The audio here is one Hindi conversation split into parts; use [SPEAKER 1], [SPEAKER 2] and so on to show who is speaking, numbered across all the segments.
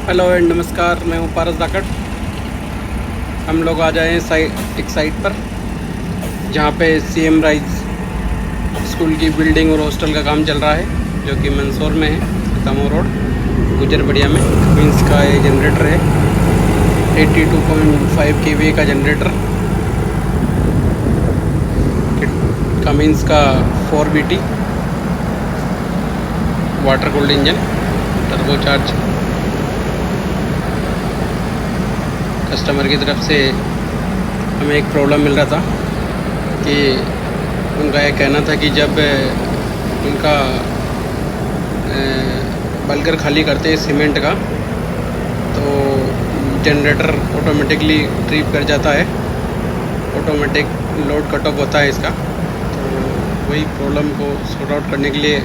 [SPEAKER 1] हेलो एंड नमस्कार, मैं हूँ पारस धाकड़। हम लोग आ जाए एक साइट पर जहाँ पे सीएम राइज स्कूल की बिल्डिंग और हॉस्टल का काम चल रहा है, जो कि मंदसौर में है, तमो रोड, गुजरबड़िया में। मीन्स का ये जनरेटर है 82.5 kVA का जनरेटर। कमिंस का 4BT water cooled engine, turbo charge. Customer की तरफ से हमें एक प्रॉब्लम मिल रहा था कि उनका यह कहना था कि जब उनका बल्कर खाली करते हैं सीमेंट का, तो जनरेटर ऑटोमेटिकली ट्रिप कर जाता है, ऑटोमेटिक लोड कट ऑफ होता है इसका। तो वही प्रॉब्लम को सॉर्ट आउट करने के लिए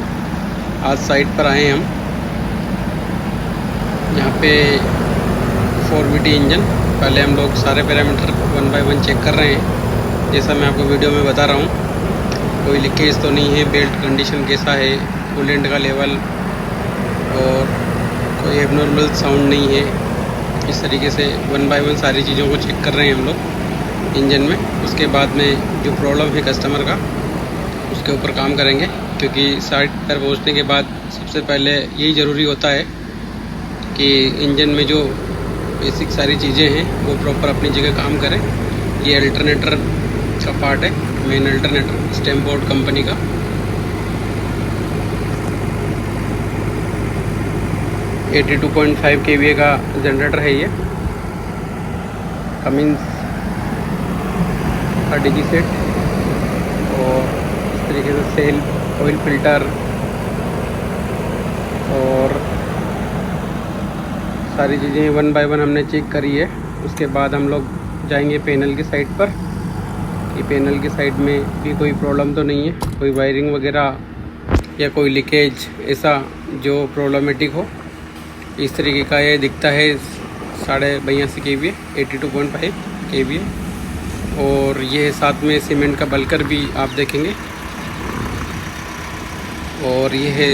[SPEAKER 1] आज साइट पर आए हैं हम। यहाँ पे 4BT इंजन, पहले हम लोग सारे पैरामीटर 1 बाय 1 चेक कर रहे हैं, जैसा मैं आपको वीडियो में बता रहा हूँ। कोई लीकेज तो नहीं है, बेल्ट कंडीशन कैसा है, कूलेंट का लेवल, और कोई एबनॉर्मल साउंड नहीं है। इस तरीके से 1 बाय 1 सारी चीज़ों को चेक कर रहे हैं हम लोग इंजन में। उसके बाद में जो प्रॉब्लम है कस्टमर का, उसके ऊपर काम करेंगे, क्योंकि साइट पर पहुँचने के बाद सबसे पहले यही ज़रूरी होता है कि इंजन में जो बेसिक सारी चीज़ें हैं वो प्रॉपर अपनी जगह काम करें। ये अल्टरनेटर का पार्ट है, main alternator stem board company का। (82.5 kVA का जनरेटर है ये। कमिंस का डिजी सेट, और इस तरीके से सेल, ऑयल फिल्टर और सारी चीज़ें 1 बाय 1 हमने चेक करी है। उसके बाद हम लोग जाएंगे पैनल की साइड पर कि पैनल की साइड में भी कोई प्रॉब्लम तो नहीं है, कोई वायरिंग वगैरह या कोई लीकेज ऐसा जो प्रॉब्लमेटिक हो। इस तरीके का ये दिखता है 82.5 kVA, 82.5 kVA। और ये साथ में सीमेंट का बल्कर भी आप देखेंगे। और ये है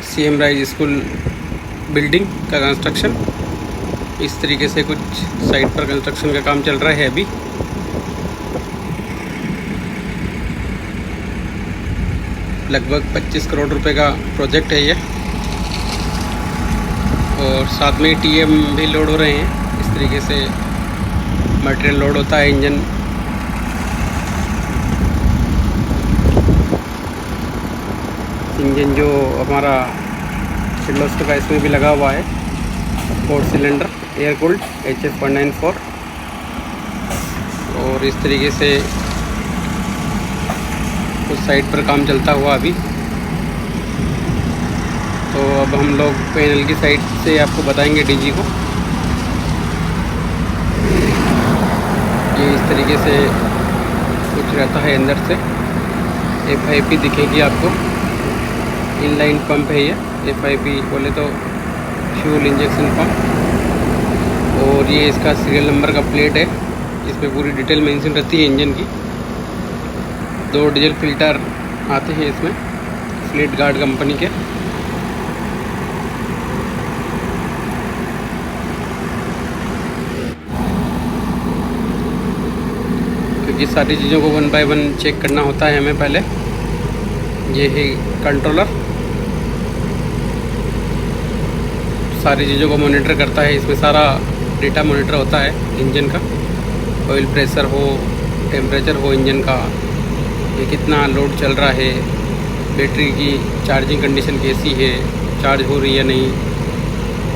[SPEAKER 1] सीएम राइज स्कूल बिल्डिंग का कंस्ट्रक्शन। इस तरीके से कुछ साइट पर कंस्ट्रक्शन का काम चल रहा है अभी। लगभग 25 करोड़ रुपए का प्रोजेक्ट है ये, और साथ में टीएम भी लोड हो रहे हैं। इस तरीके से मटेरियल लोड होता है इंजन। इंजन जो हमारा किर्लोस्कर का इसमें भी लगा हुआ है, 4 सिलेंडर एयर कूल्ड HF194। और इस तरीके से उस साइड पर काम चलता हुआ अभी। तो अब हम लोग पैनल की साइड से आपको बताएंगे डीजी को। ये इस तरीके से कुछ रहता है अंदर से। FIP दिखेगी आपको, इनलाइन पंप है ये। FIP बोले तो फ्यूल इंजेक्शन पंप। और ये इसका सीरियल नंबर का प्लेट है, इसमें पूरी डिटेल मेंशन रहती है इंजन की। 2 डीजल फिल्टर आते हैं इसमें, फ्लीट गार्ड कंपनी के। क्योंकि सारी चीज़ों को 1 बाय 1 चेक करना होता है हमें पहले। ये है कंट्रोलर, सारी चीज़ों को मॉनिटर करता है। इसमें सारा डेटा मॉनिटर होता है इंजन का, ऑयल प्रेशर हो, टेम्परेचर हो इंजन का, ये कितना लोड चल रहा है, बैटरी की चार्जिंग कंडीशन कैसी है, चार्ज हो रही है नहीं,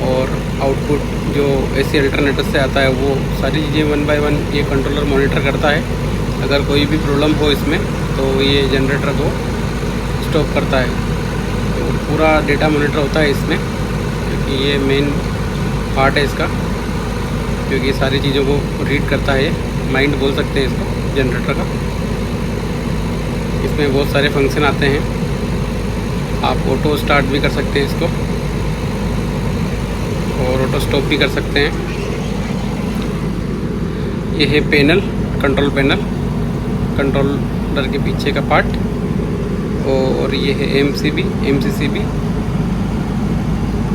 [SPEAKER 1] और आउटपुट जो AC अल्टरनेटर से आता है वो सारी चीज़ें 1 बाय 1 ये कंट्रोलर मॉनिटर करता है। अगर कोई भी प्रॉब्लम हो इसमें तो ये जनरेटर को स्टॉप करता है। तो पूरा डेटा मॉनिटर होता है इसमें, क्योंकि ये मेन पार्ट है इसका, क्योंकि सारी चीज़ों को रीड करता है। माइंड बोल सकते हैं इसको जनरेटर का। इसमें बहुत सारे फंक्शन आते हैं, आप ऑटो स्टार्ट भी कर सकते हैं इसको, और ऑटो स्टॉप भी कर सकते हैं। ये है पैनल, कंट्रोल पैनल, कंट्रोलर के पीछे का पार्ट। और ये है MCB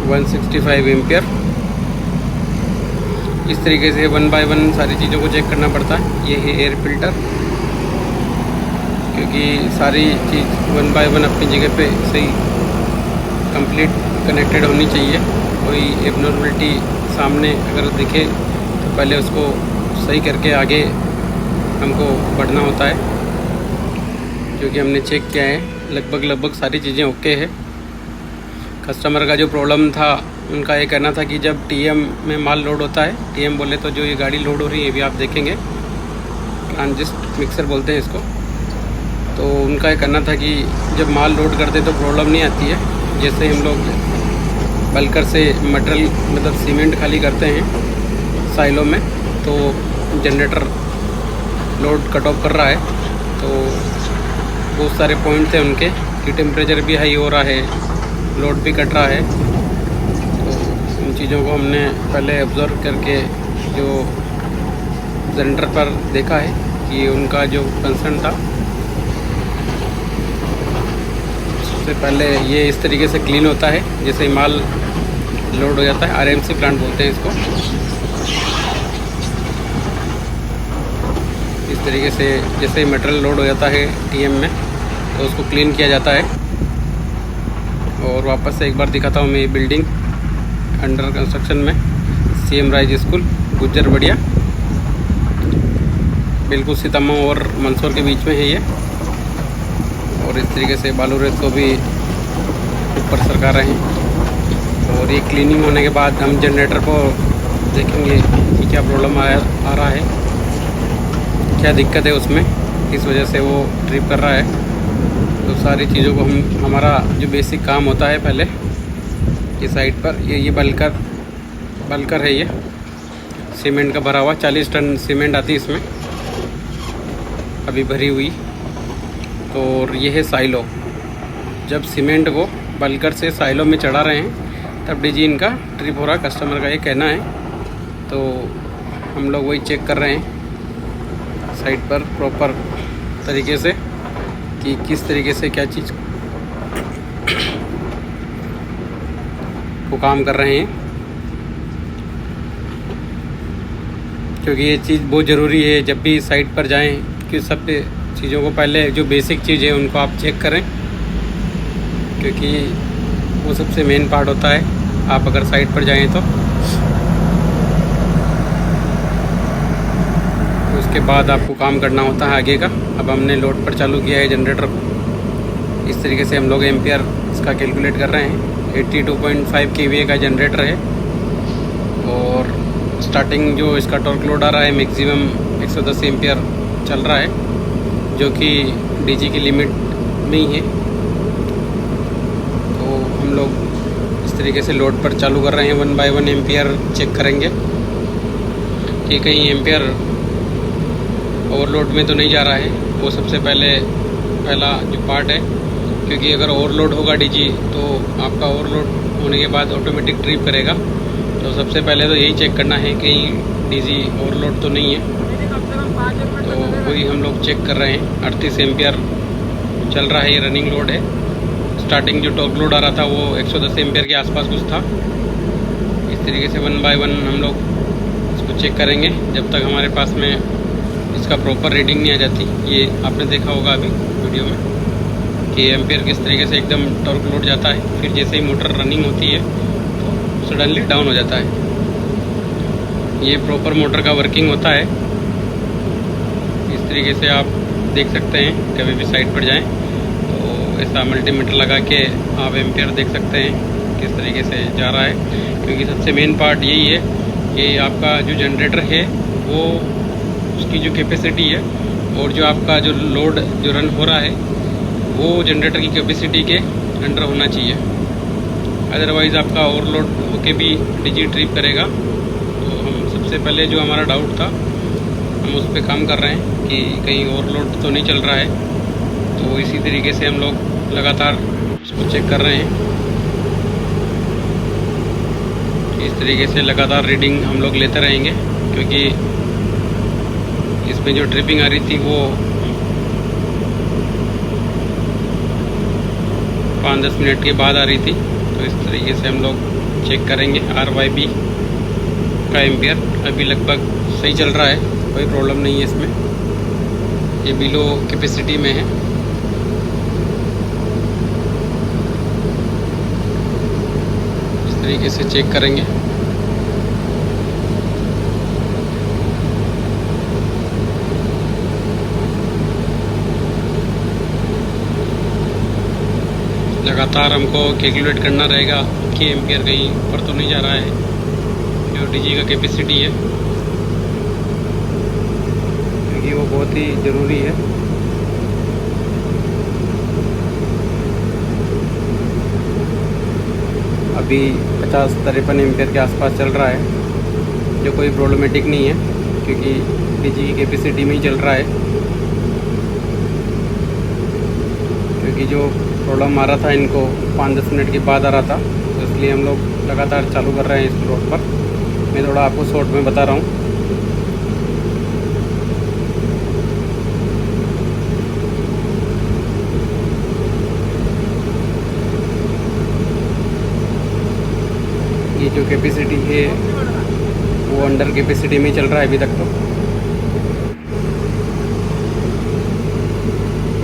[SPEAKER 1] 165 एम्पियर। इस तरीके से 1 बाय 1 सारी चीज़ों को चेक करना पड़ता है। ये है एयर फिल्टर, क्योंकि सारी चीज़ 1 बाय 1 अपनी जगह पे सही कंप्लीट कनेक्टेड होनी चाहिए। कोई एबनॉर्मलिटी सामने अगर दिखे तो पहले उसको सही करके आगे हमको बढ़ना होता है। क्योंकि हमने चेक किया है, लगभग सारी चीज़ें ओके है। कस्टमर का जो प्रॉब्लम था, उनका ये कहना था कि जब टीएम में माल लोड होता है, टीएम बोले तो जो ये गाड़ी लोड हो रही है, ये भी आप देखेंगे, ट्रांजिट मिक्सर बोलते हैं इसको। तो उनका ये कहना था कि जब माल लोड करते तो प्रॉब्लम नहीं आती है। जैसे हम लोग बल्कर से मटेरियल मतलब सीमेंट खाली करते हैं साइलों में, तो जनरेटर लोड कट ऑफ कर रहा है, तो बहुत सारे पॉइंट थे उनके कि टेम्परेचर भी हाई हो रहा है, लोड भी कट रहा है। तो उन चीज़ों को हमने पहले ऑब्ज़र्व करके जो जनरेटर पर देखा है कि उनका जो कंसर्न था, सबसे पहले ये इस तरीके से क्लीन होता है जैसे ही माल लोड हो जाता है। आरएमसी प्लांट बोलते हैं इसको। इस तरीके से जैसे ही मटेरियल लोड हो जाता है टीएम में, तो उसको क्लीन किया जाता है। और वापस से एक बार दिखाता हूँ मैं ये बिल्डिंग अंडर कंस्ट्रक्शन में, सीएम राइज स्कूल गुज्जर बढ़िया, बिल्कुल सीतामऊ और मंदसौर के बीच में है ये। और इस तरीके से बालू रेत को भी ऊपर सरका रहे हैं। और ये क्लीनिंग होने के बाद हम जनरेटर को देखेंगे कि क्या प्रॉब्लम आ रहा है, क्या दिक्कत है उसमें, किस वजह से वो ट्रिप कर रहा है। तो सारी चीज़ों को हमारा जो बेसिक काम होता है पहले ये साइड पर, ये बल्कर है, ये सीमेंट का भरा हुआ 40 टन सीमेंट आती है इसमें अभी भरी हुई। तो ये है साइलो। जब सीमेंट को बल्कर से साइलो में चढ़ा रहे हैं तब डीजी इनका ट्रिप हो रहा है, कस्टमर का ये कहना है। तो हम लोग वही चेक कर रहे हैं साइड पर प्रॉपर तरीके से कि किस तरीके से क्या चीज़ को काम कर रहे हैं, क्योंकि ये चीज़ बहुत ज़रूरी है जब भी साइट पर जाएं कि सब चीज़ों को पहले जो बेसिक चीज़ है उनको आप चेक करें, क्योंकि वो सबसे मेन पार्ट होता है आप अगर साइट पर जाएं तो। उसके बाद आपको काम करना होता है आगे का। अब हमने लोड पर चालू किया है जनरेटर। इस तरीके से हम लोग एम्पियर इसका कैलकुलेट कर रहे हैं। 82.5 kVA का जनरेटर है और स्टार्टिंग जो इसका टॉर्क लोड आ रहा है मैक्सिमम 110 एम्पियर चल रहा है, जो कि डीजी की लिमिट में ही है। तो हम लोग इस तरीके से लोड पर चालू कर रहे हैं। 1 बाय 1 एम्पियर चेक करेंगे कि कहीं एम्पियर ओवरलोड में तो नहीं जा रहा है। वो सबसे पहला जो पार्ट है, क्योंकि अगर ओवरलोड होगा डीजी तो आपका ओवरलोड होने के बाद ऑटोमेटिक ट्रिप करेगा। तो सबसे पहले तो यही चेक करना है कहीं डीजी ओवरलोड तो नहीं है। तो वही हम लोग चेक कर रहे हैं। 38 एम्पियर चल रहा है, ये रनिंग लोड है। स्टार्टिंग जो टॉर्क लोड आ रहा था वो 110 एम्पियर के आसपास कुछ था। इस तरीके से 1 बाय 1 हम लोग इसको चेक करेंगे जब तक हमारे पास में इसका प्रॉपर रीडिंग नहीं आ जाती। ये आपने देखा होगा अभी वीडियो में कि एम्पियर किस तरीके से एकदम टॉर्क लोड जाता है, फिर जैसे ही मोटर रनिंग होती है तो सडनली डाउन हो जाता है। ये प्रॉपर मोटर का वर्किंग होता है। इस तरीके से आप देख सकते हैं, कभी भी साइट पर जाएं तो ऐसा मल्टीमीटर लगा के आप एम्पियर देख सकते हैं किस तरीके से जा रहा है। क्योंकि सबसे मेन पार्ट यही है कि आपका जो जनरेटर है वो उसकी जो कैपेसिटी है और जो आपका जो लोड जो रन हो रहा है वो जनरेटर की कैपेसिटी के अंडर होना चाहिए। अदरवाइज़ आपका ओवरलोड होके भी डीजी ट्रिप करेगा। तो हम सबसे पहले जो हमारा डाउट था हम उस पर काम कर रहे हैं कि कहीं ओवरलोड तो नहीं चल रहा है। तो इसी तरीके से हम लोग लगातार इसको चेक कर रहे हैं। इस तरीके से लगातार रीडिंग हम लोग लेते रहेंगे, क्योंकि इसमें जो ट्रिपिंग आ रही थी वो 5-10 मिनट के बाद आ रही थी। तो इस तरीके से हम लोग चेक करेंगे। RYB का एम्पियर अभी लगभग सही चल रहा है, कोई प्रॉब्लम नहीं है इसमें। ये बिलो कैपेसिटी में है। इस तरीके से चेक करेंगे। लगातार हमको कैलकुलेट करना रहेगा कि एम्पियर कहीं ऊपर तो नहीं जा रहा है, जो डीजी का कैपेसिटी है, क्योंकि वो बहुत ही ज़रूरी है। अभी 50-53 एम्पियर के आसपास चल रहा है, जो कोई प्रॉब्लमेटिक नहीं है, क्योंकि डीजी की कैपेसिटी में ही चल रहा है। क्योंकि जो प्रॉब्लम आ रहा था इनको 5-10 मिनट के बाद आ रहा था, तो इसलिए हम लोग लगातार चालू कर रहे हैं इस रोड पर। मैं थोड़ा आपको शॉर्ट में बता रहा हूँ। ये जो कैपेसिटी है वो अंडर कैपेसिटी में चल रहा है अभी तक। तो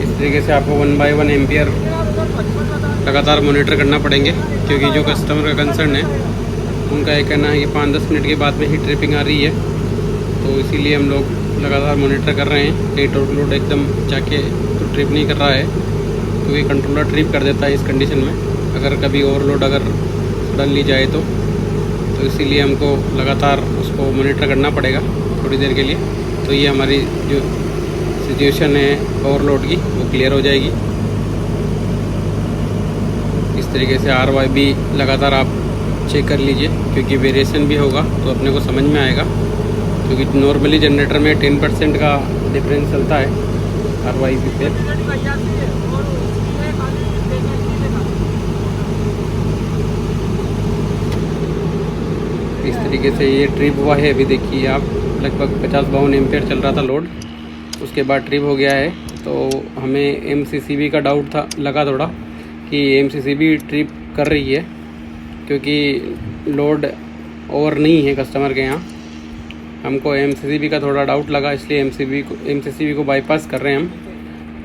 [SPEAKER 1] इस तरीके से आपको 1 बाय 1 एम्पियर लगातार मॉनिटर करना पड़ेंगे, क्योंकि जो कस्टमर का कंसर्न है उनका ये कहना है कि 5-10 मिनट के बाद में ही ट्रिपिंग आ रही है, तो इसीलिए हम लोग लगातार मॉनिटर कर रहे हैं। कहीं टॉर्क लोड एकदम जाके तो ट्रिप नहीं कर रहा है, क्योंकि कंट्रोलर ट्रिप कर देता है इस कंडीशन में, अगर कभी ओवरलोड अगर डाल ली जाए तो इसीलिए हमको लगातार उसको मॉनिटर करना पड़ेगा थोड़ी देर के लिए। तो ये हमारी जो सिचुएशन है ओवरलोड की वो क्लियर हो जाएगी। इस तरीके से RY भी लगातार आप चेक कर लीजिए, क्योंकि वेरिएशन भी होगा तो अपने को समझ में आएगा, क्योंकि नॉर्मली जनरेटर में 10% का डिफरेंस चलता है RY पे। इस तरीके से ये ट्रिप हुआ है। अभी देखिए आप, लगभग 50-52 एम्पियर चल रहा था लोड, उसके बाद ट्रिप हो गया है। तो हमें MCCB का डाउट था, लगा थोड़ा कि MCCB ट्रिप कर रही है, क्योंकि लोड ओवर नहीं है कस्टमर के यहाँ। हमको MCCB का थोड़ा डाउट लगा, इसलिए MCCB को बाईपास कर रहे हैं हम,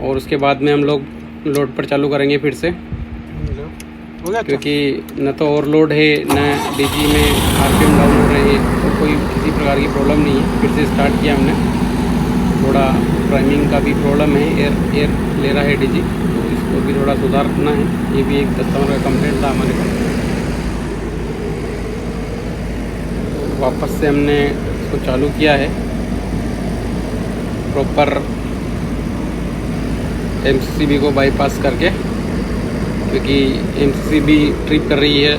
[SPEAKER 1] और उसके बाद में हम लोग लोड पर चालू करेंगे फिर से, क्योंकि न तो ओवरलोड है न डीजी में RPM डाउन हो रहे हैं, तो कोई किसी प्रकार की प्रॉब्लम नहीं है। फिर से स्टार्ट किया हमने। थोड़ा प्राइमिंग का भी प्रॉब्लम है, एयर ले रहा है डीजी, तो इसको भी थोड़ा सुधारना है। ये भी एक कस्टमर का कंप्लेंट था हमारे पास। तो वापस से हमने इसको चालू किया है प्रॉपर MCCB को बाईपास करके, क्योंकि MCCB ट्रिप कर रही है,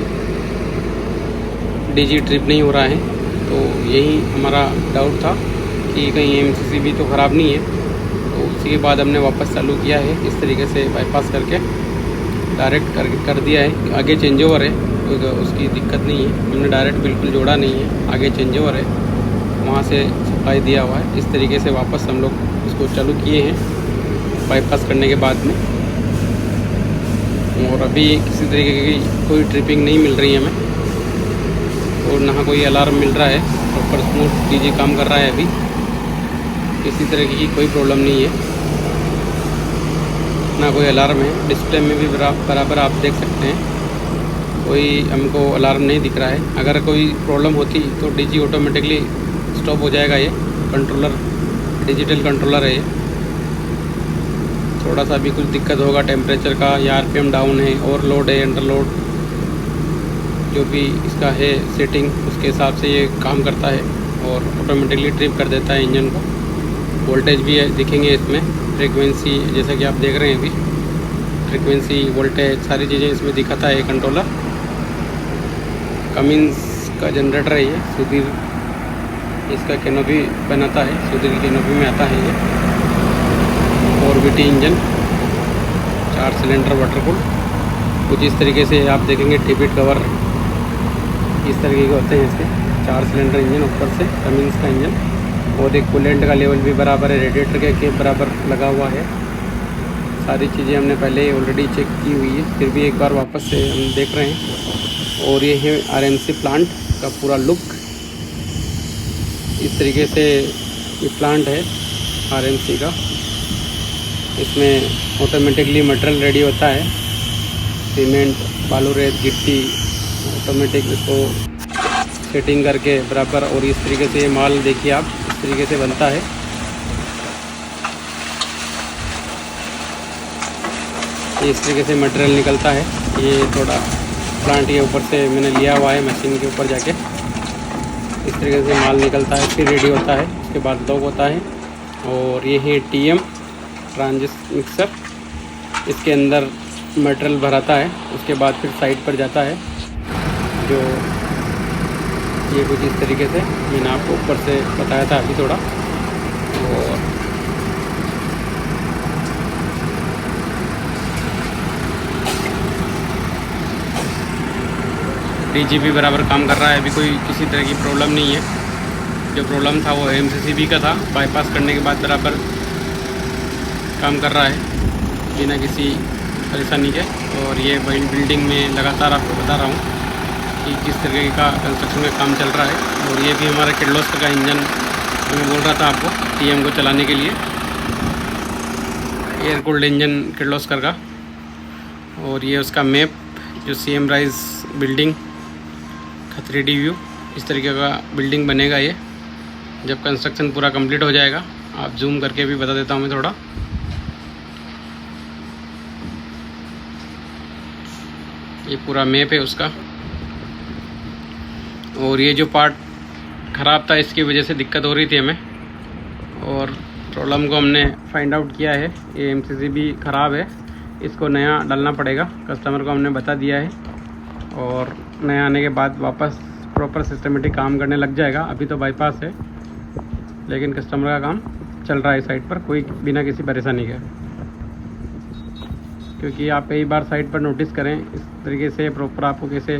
[SPEAKER 1] डीजी ट्रिप नहीं हो रहा है। तो यही हमारा डाउट था कि कहीं MCCB तो ख़राब नहीं है। तो उसी के बाद हमने वापस चालू किया है, इस तरीके से बाईपास करके डायरेक्ट कर दिया है। आगे चेंज ओवर है, तो उसकी दिक्कत नहीं है, हमने डायरेक्ट बिल्कुल जोड़ा नहीं है, आगे चेंज ओवर है, वहाँ से सप्लाई दिया हुआ है। इस तरीके से वापस हम लोग इसको चालू किए हैं बाईपास करने के बाद में। और अभी किसी तरीके की कोई ट्रिपिंग नहीं मिल रही है हमें, और ना कोई अलार्म मिल रहा है। प्रॉपर स्मूथ डीजी काम कर रहा है। अभी किसी तरह की कोई प्रॉब्लम नहीं है, ना कोई अलार्म है। डिस्प्ले में भी बराबर आप देख सकते हैं, कोई हमको अलार्म नहीं दिख रहा है। अगर कोई प्रॉब्लम होती तो डीजी ऑटोमेटिकली स्टॉप हो जाएगा। ये कंट्रोलर डिजिटल कंट्रोलर है ये। थोड़ा सा भी कुछ दिक्कत होगा टेम्परेचर का, या RPM डाउन है, ओवरलोड है, अंडरलोड, जो भी इसका है सेटिंग, उसके हिसाब से ये काम करता है और ऑटोमेटिकली ट्रिप कर देता है इंजन को। वोल्टेज भी है, दिखेंगे इसमें, फ्रीक्वेंसी जैसा कि आप देख रहे हैं अभी, फ्रीक्वेंसी, वोल्टेज, सारी चीज़ें इसमें दिखाता है कंट्रोलर। कमिंस का जनरेटर है ये, सुधीर इसका कैनोपी बनाता है, सुधीर की कैनोपी में आता है ये। 4VT engine, 4 cylinder water cool. कुछ इस तरीके से आप देखेंगे टिपिट कवर इस तरीके के होते हैं इसके। 4 सिलेंडर इंजन ऊपर से, कमिंस का इंजन, और एक कूलेंट का लेवल भी बराबर है, रेडिएटर के केप बराबर लगा हुआ है। सारी चीज़ें हमने पहले ऑलरेडी चेक की हुई है, फिर भी एक बार वापस से हम देख रहे हैं। और ये है RMC प्लांट का पूरा लुक। इस तरीके से ये प्लांट है RMC का। इसमें ऑटोमेटिकली मटेरियल रेडी होता है, सीमेंट, बालू, रेत, गिट्टी, ऑटोमेटिक इसको सेटिंग करके बराबर। और इस तरीके से ये माल देखिए आप, इस तरीके से बनता है। ये इस तरीके से मटेरियल निकलता है। ये थोड़ा प्लांट के ऊपर से मैंने लिया हुआ है, मशीन के ऊपर जाके इस तरीके से माल निकलता है, फिर रेडी होता है। उसके बाद लॉक होता है। और ये है TM ट्रांजिट मिक्सर, इसके अंदर मटेरियल भराता है। उसके बाद फिर साइड पर जाता है, जो ये कुछ इस तरीके से मैंने आपको ऊपर से बताया था अभी थोड़ा। और DGB बराबर काम कर रहा है, अभी कोई किसी तरह की प्रॉब्लम नहीं है। जो प्रॉब्लम था वो MCCB का था, बाईपास करने के बाद बराबर काम कर रहा है बिना किसी परेशानी के। और ये बिल्डिंग में लगातार आपको बता रहा हूँ कि किस तरीके का कंस्ट्रक्शन का काम चल रहा है। और ये भी हमारा किर्लोस्कर का इंजन, मैं बोल रहा था आपको, TM को चलाने के लिए एयर कूल्ड इंजन किर्लोस्कर का। और ये उसका मैप, जो CM राइज बिल्डिंग का 3D व्यू, इस तरीके का बिल्डिंग बनेगा ये जब कंस्ट्रक्शन पूरा कंप्लीट हो जाएगा। आप जूम करके भी बता देता हूँ मैं थोड़ा। ये पूरा मैप है उसका। और ये जो पार्ट ख़राब था, इसकी वजह से दिक्कत हो रही थी हमें, और प्रॉब्लम को हमने फाइंड आउट किया है। ये MCCB ख़राब है, इसको नया डालना पड़ेगा। कस्टमर को हमने बता दिया है, और नया आने के बाद वापस प्रॉपर सिस्टमेटिक काम करने लग जाएगा। अभी तो बाईपास है, लेकिन कस्टमर का काम चल रहा है साइट पर, कोई बिना किसी परेशानी के। क्योंकि आप कई बार साइट पर नोटिस करें, इस तरीके से प्रॉपर आपको कैसे।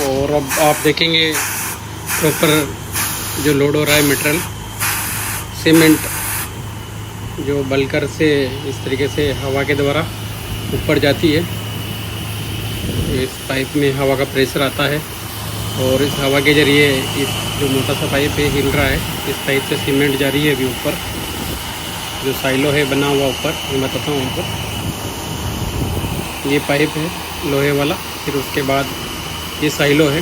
[SPEAKER 1] और अब आप देखेंगे प्रॉपर जो लोड हो रहा है मटेरियल, सीमेंट जो बल्कर से इस तरीके से हवा के द्वारा ऊपर जाती है। इस पाइप में हवा का प्रेशर आता है, और इस हवा के जरिए इस जो मोटा सा पाइप है हिल रहा है, इस पाइप से सीमेंट जा रही है अभी ऊपर। जो साइलो है बना हुआ ऊपर, मैं बताता हूँ आपको। ये पाइप है लोहे वाला, फिर उसके बाद ये साइलो है,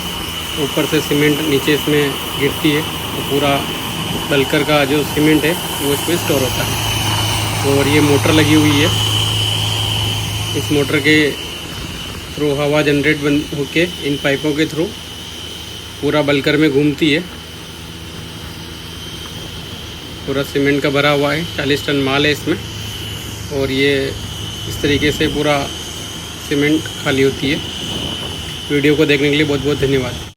[SPEAKER 1] ऊपर से सीमेंट नीचे इसमें गिरती है, तो पूरा बल्कर का जो सीमेंट है वो इसमें स्टोर होता है। और ये मोटर लगी हुई है, इस मोटर के थ्रू हवा जनरेट होके इन पाइपों के थ्रू पूरा बल्कर में घूमती है। पूरा सीमेंट का भरा हुआ है, 40 टन माल है इसमें। और ये इस तरीके से पूरा सीमेंट खाली होती है। वीडियो को देखने के लिए बहुत बहुत धन्यवाद।